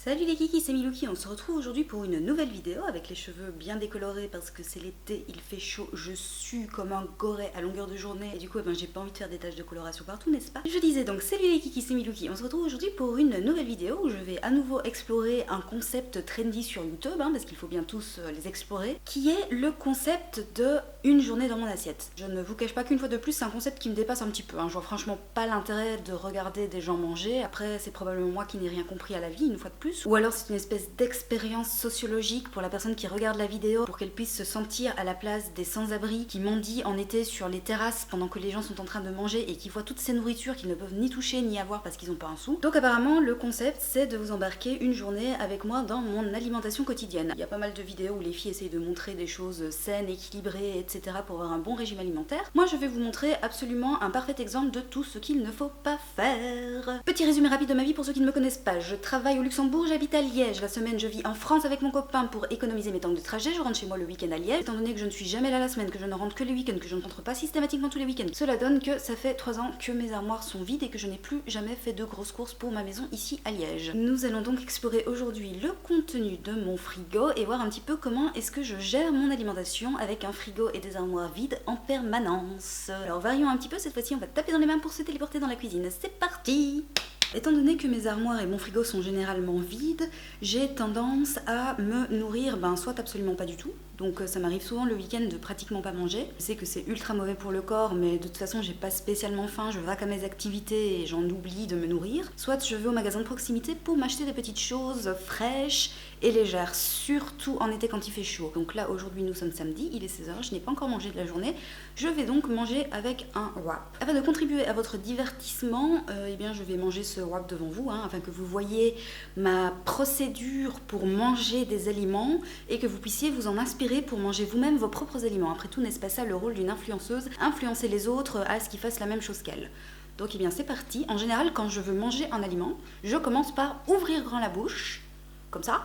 Salut les kikis, c'est Milouki, on se retrouve aujourd'hui pour une nouvelle vidéo avec les cheveux bien décolorés parce que c'est l'été, il fait chaud, je sue comme un goret à longueur de journée et du coup j'ai pas envie de faire des taches de coloration partout, n'est-ce pas? Je disais donc salut les kikis, c'est Milouki, on se retrouve aujourd'hui pour une nouvelle vidéo où je vais à nouveau explorer un concept trendy sur YouTube, parce qu'il faut bien tous les explorer, qui est le concept de une journée dans mon assiette. Je ne vous cache pas qu'une fois de plus c'est un concept qui me dépasse un petit peu, je vois franchement pas l'intérêt de regarder des gens manger, après c'est probablement moi qui n'ai rien compris à la vie une fois de plus. Ou alors c'est une espèce d'expérience sociologique pour la personne qui regarde la vidéo pour qu'elle puisse se sentir à la place des sans-abri qui mendient en été sur les terrasses pendant que les gens sont en train de manger et qui voient toutes ces nourritures qu'ils ne peuvent ni toucher ni avoir parce qu'ils n'ont pas un sou. Donc apparemment le concept c'est de vous embarquer une journée avec moi dans mon alimentation quotidienne. Il y a pas mal de vidéos où les filles essayent de montrer des choses saines, équilibrées, etc. pour avoir un bon régime alimentaire. Moi je vais vous montrer absolument un parfait exemple de tout ce qu'il ne faut pas faire. Petit résumé rapide de ma vie pour ceux qui ne me connaissent pas. Je travaille au Luxembourg, j'habite à Liège, la semaine je vis en France avec mon copain pour économiser mes temps de trajet, je rentre chez moi le week-end à Liège, étant donné que je ne suis jamais là la semaine, que je ne rentre que les week-ends, que je ne rentre pas systématiquement tous les week-ends. Cela donne que ça fait 3 ans que mes armoires sont vides et que je n'ai plus jamais fait de grosses courses pour ma maison ici à Liège. Nous allons donc explorer aujourd'hui le contenu de mon frigo et voir un petit peu comment est-ce que je gère mon alimentation avec un frigo et des armoires vides en permanence. Alors varions un petit peu, cette fois-ci on va taper dans les mains pour se téléporter dans la cuisine. C'est parti! Étant donné que mes armoires et mon frigo sont généralement vides, j'ai tendance à me nourrir soit absolument pas du tout. Donc ça m'arrive souvent le week-end de pratiquement pas manger. Je sais que c'est ultra mauvais pour le corps, mais de toute façon j'ai pas spécialement faim, je vaque à mes activités et j'en oublie de me nourrir. Soit je vais au magasin de proximité pour m'acheter des petites choses fraîches et légères, surtout en été quand il fait chaud. Donc là aujourd'hui nous sommes samedi, il est 16h, je n'ai pas encore mangé de la journée. Je vais donc manger avec un wrap. Afin de contribuer à votre divertissement, je vais manger ce wrap devant vous, afin que vous voyez ma procédure pour manger des aliments et que vous puissiez vous en inspirer pour manger vous-même vos propres aliments. Après tout, n'est-ce pas ça le rôle d'une influenceuse? Influencer les autres à ce qu'ils fassent la même chose qu'elle. Donc c'est parti. En général, quand je veux manger un aliment, je commence par ouvrir grand la bouche, comme ça,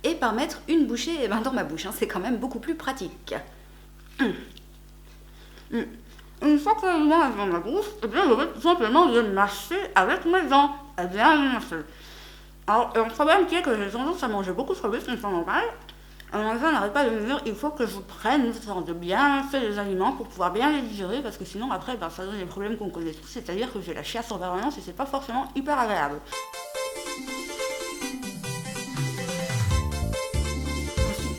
et par mettre une bouchée dans ma bouche. C'est quand même beaucoup plus pratique. Une fois que l'aliment est dans ma bouche, je vais tout simplement le mâcher avec mes dents. Bien le mâcher. Alors, un problème qui est que j'ai tendance à manger beaucoup trop vite, c'est normal. Alors, on n'arrête pas de me dire, il faut que je prenne le temps de bien faire les aliments pour pouvoir bien les digérer, parce que sinon, après, ça donne les problèmes qu'on connaît tous, c'est-à-dire que j'ai la chiasse en permanence et c'est pas forcément hyper agréable.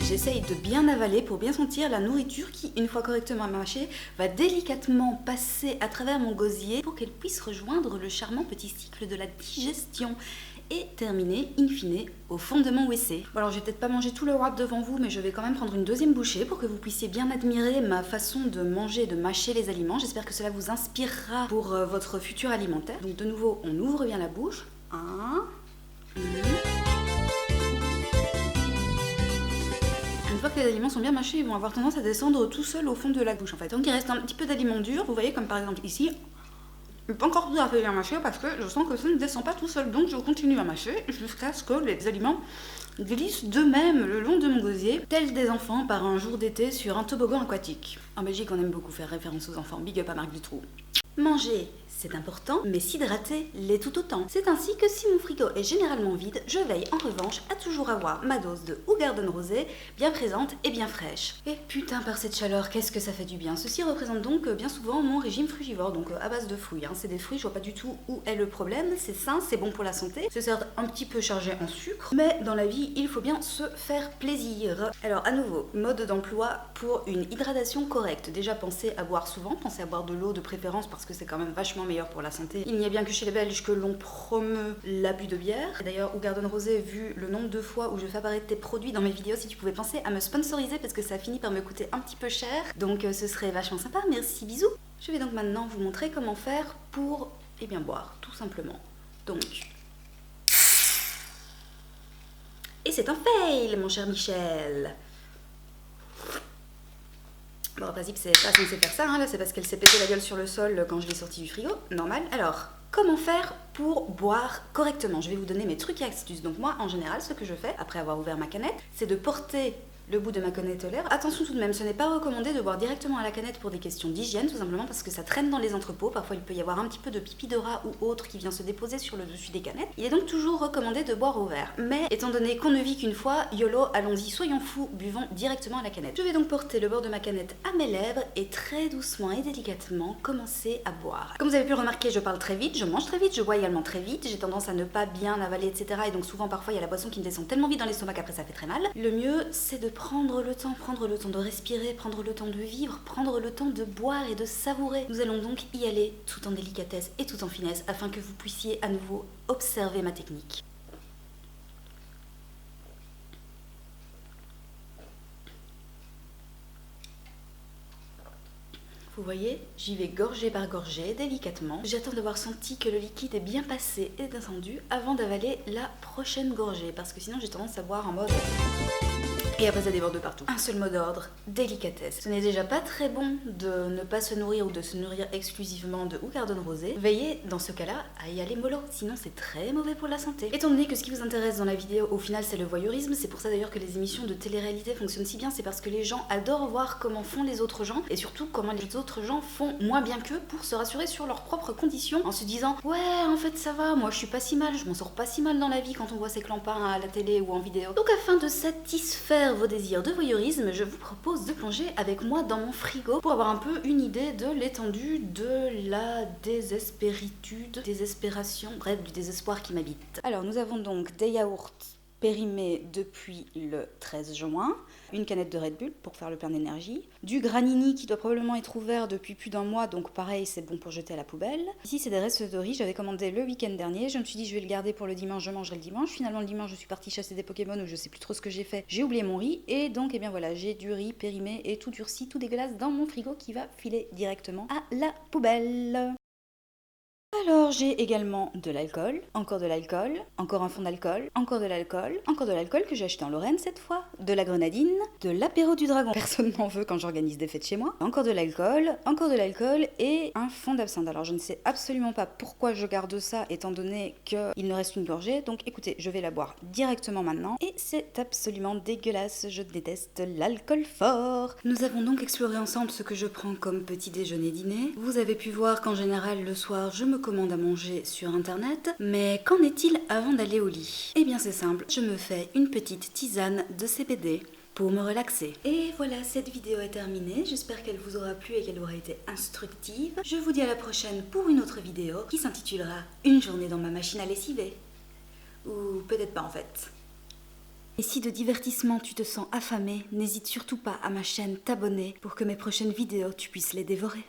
J'essaye de bien avaler pour bien sentir la nourriture qui, une fois correctement mâchée, va délicatement passer à travers mon gosier pour qu'elle puisse rejoindre le charmant petit cycle de la digestion et terminer, in fine, au fond de mon WC. Bon alors je vais peut-être pas manger tout le wrap devant vous, mais je vais quand même prendre une deuxième bouchée pour que vous puissiez bien admirer ma façon de manger et de mâcher les aliments. J'espère que cela vous inspirera pour votre futur alimentaire. Donc de nouveau, on ouvre bien la bouche. 1, 2... Une fois que les aliments sont bien mâchés, ils vont avoir tendance à descendre tout seuls au fond de la bouche en fait. Donc il reste un petit peu d'aliments durs, vous voyez comme par exemple ici. Je ne peux pas encore tout à fait bien mâcher parce que je sens que ça ne descend pas tout seul. Donc je continue à mâcher jusqu'à ce que les aliments glissent d'eux-mêmes le long de mon gosier, tels des enfants par un jour d'été sur un toboggan aquatique. En Belgique, on aime beaucoup faire référence aux enfants. Big up à Marc Dutroux. Manger, c'est important, mais s'hydrater l'est tout autant. C'est ainsi que si mon frigo est généralement vide, je veille en revanche à toujours avoir ma dose de Hoegaarden Rosé bien présente et bien fraîche. Et putain par cette chaleur, qu'est-ce que ça fait du bien. Ceci représente donc bien souvent mon régime frugivore, donc à base de fruits. C'est des fruits, je vois pas du tout où est le problème, c'est sain, c'est bon pour la santé, c'est certes un petit peu chargé en sucre, mais dans la vie, il faut bien se faire plaisir. Alors à nouveau, mode d'emploi pour une hydratation correcte. Déjà pensez à boire souvent, pensez à boire de l'eau de préférence parce que c'est quand même vachement meilleur pour la santé. Il n'y a bien que chez les Belges que l'on promeut l'abus de bière. Et d'ailleurs, Hoegaarden Rosé, vu le nombre de fois où je fais apparaître tes produits dans mes vidéos, si tu pouvais penser à me sponsoriser parce que ça a fini par me coûter un petit peu cher. Donc ce serait vachement sympa, merci, bisous. Je vais donc maintenant vous montrer comment faire pour, boire, tout simplement. Donc... Et c'est un fail, mon cher Michel. Bon, vas-y, c'est pas censé faire ça, là, c'est parce qu'elle s'est pété la gueule sur le sol quand je l'ai sortie du frigo, normal. Alors, comment faire pour boire correctement? Je vais vous donner mes trucs et astuces. Donc moi, en général, ce que je fais, après avoir ouvert ma canette, c'est de porter le bout de ma canette au lèvres. Attention tout de même, ce n'est pas recommandé de boire directement à la canette pour des questions d'hygiène, tout simplement parce que ça traîne dans les entrepôts. Parfois il peut y avoir un petit peu de pipi de rat ou autre qui vient se déposer sur le dessus des canettes. Il est donc toujours recommandé de boire au verre. Mais étant donné qu'on ne vit qu'une fois, YOLO, allons-y, soyons fous, buvons directement à la canette. Je vais donc porter le bord de ma canette à mes lèvres et très doucement et délicatement commencer à boire. Comme vous avez pu remarquer, je parle très vite, je mange très vite, je bois également très vite, j'ai tendance à ne pas bien avaler, etc. Et donc souvent parfois il y a la boisson qui me descend tellement vite dans l'estomac qu'après ça fait très mal. Le mieux c'est de prendre le temps de respirer, prendre le temps de vivre, prendre le temps de boire et de savourer. Nous allons donc y aller tout en délicatesse et tout en finesse afin que vous puissiez à nouveau observer ma technique. Vous voyez, j'y vais gorgée par gorgée, délicatement. J'attends d'avoir senti que le liquide est bien passé et descendu avant d'avaler la prochaine gorgée, parce que sinon j'ai tendance à boire en mode... Et après ça déborde de partout. Un seul mot d'ordre, délicatesse. Ce n'est déjà pas très bon de ne pas se nourrir ou de se nourrir exclusivement de Hoegaarden rosé. Veillez dans ce cas-là à y aller mollo, sinon c'est très mauvais pour la santé. Étant donné que ce qui vous intéresse dans la vidéo au final c'est le voyeurisme, c'est pour ça d'ailleurs que les émissions de télé-réalité fonctionnent si bien, c'est parce que les gens adorent voir comment font les autres gens et surtout comment les autres gens font moins bien qu'eux pour se rassurer sur leurs propres conditions en se disant ouais en fait ça va, moi je suis pas si mal, je m'en sors pas si mal dans la vie quand on voit ces clampins à la télé ou en vidéo. Donc afin de satisfaire vos désirs de voyeurisme, je vous propose de plonger avec moi dans mon frigo pour avoir un peu une idée de l'étendue de la désespéritude, désespération, bref du désespoir qui m'habite. Alors nous avons donc des yaourts périmés depuis le 13 juin, une canette de Red Bull pour faire le plein d'énergie, du granini qui doit probablement être ouvert depuis plus d'un mois, donc pareil c'est bon pour jeter à la poubelle. Ici c'est des restes de riz, j'avais commandé le week-end dernier, je me suis dit je vais le garder pour le dimanche, je mangerai le dimanche. Finalement le dimanche je suis partie chasser des Pokémon ou je sais plus trop ce que j'ai fait, j'ai oublié mon riz et donc eh bien voilà j'ai du riz périmé et tout durci, tout dégueulasse dans mon frigo qui va filer directement à la poubelle. Alors j'ai également de l'alcool, encore un fond d'alcool, encore de l'alcool que j'ai acheté en Lorraine cette fois, de la grenadine, de l'apéro du dragon, personne n'en veut quand j'organise des fêtes chez moi, encore de l'alcool et un fond d'absinthe. Alors je ne sais absolument pas pourquoi je garde ça étant donné qu'il ne reste une gorgée, donc écoutez, je vais la boire directement maintenant et c'est absolument dégueulasse, je déteste l'alcool fort. Nous avons donc exploré ensemble ce que je prends comme petit déjeuner-dîner. Vous avez pu voir qu'en général le soir je me commande à manger sur internet, mais qu'en est-il avant d'aller au lit? Eh bien c'est simple, je me fais une petite tisane de CBD pour me relaxer. Et voilà, cette vidéo est terminée, j'espère qu'elle vous aura plu et qu'elle aura été instructive. Je vous dis à la prochaine pour une autre vidéo qui s'intitulera Une journée dans ma machine à lessiver. Ou peut-être pas en fait. Et si de divertissement tu te sens affamé, n'hésite surtout pas à ma chaîne t'abonner pour que mes prochaines vidéos tu puisses les dévorer.